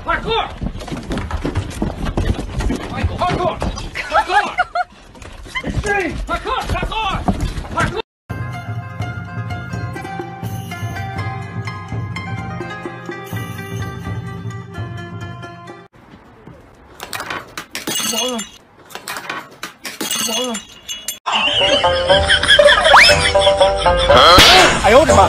Parkour! Michael, parkour! Parkour! Extreme! Parkour! Parkour! Parkour!哎呦我的妈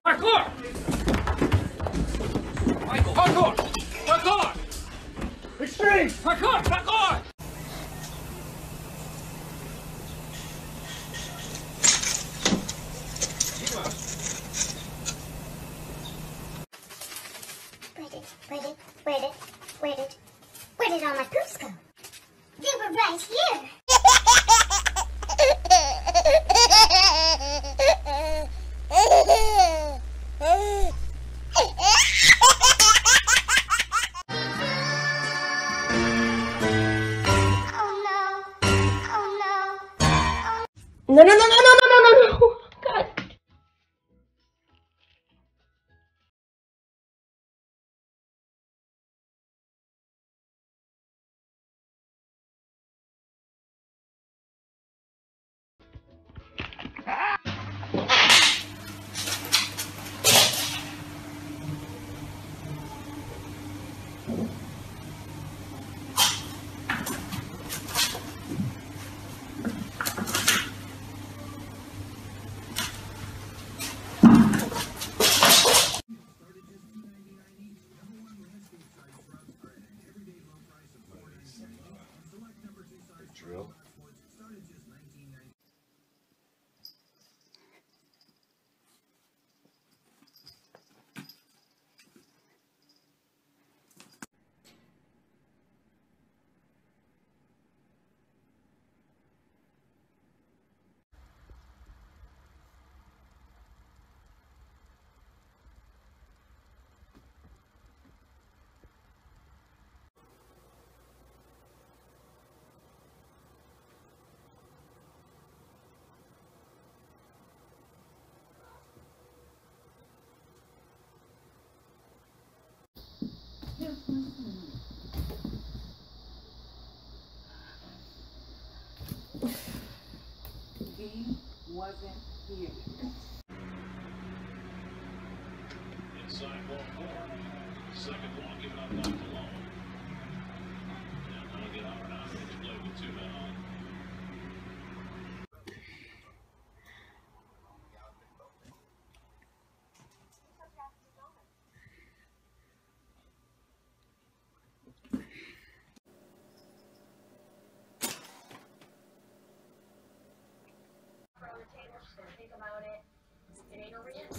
！Parkour! Michael, parkour! Parkour! Extreme! Parkour! Parkour! Where did all my poops go? They were right here. No, no, no, no, no, no, no, no, no. God. Drill. He wasn't here. Inside ball four. Second one given up by Malone. And now get out now. They play with two men on. Think about it. It ain't over yet.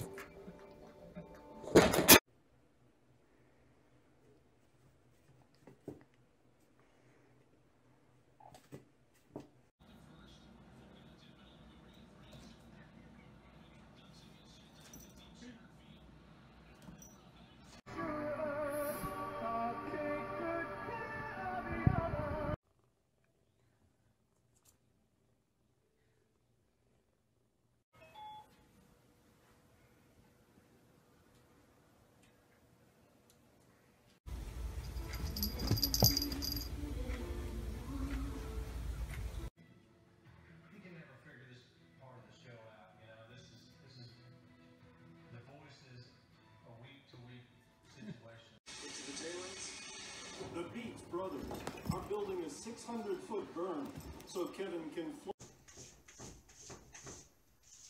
brothers are building a 600-foot berm so Kevin can float.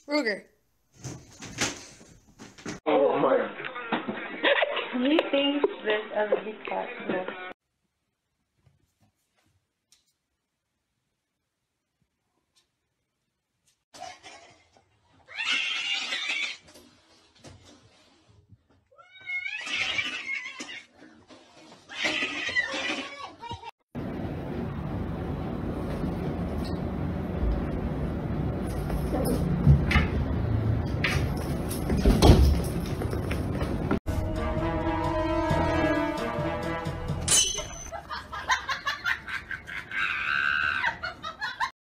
Ruger. Oh my. He thinks this as a big cat.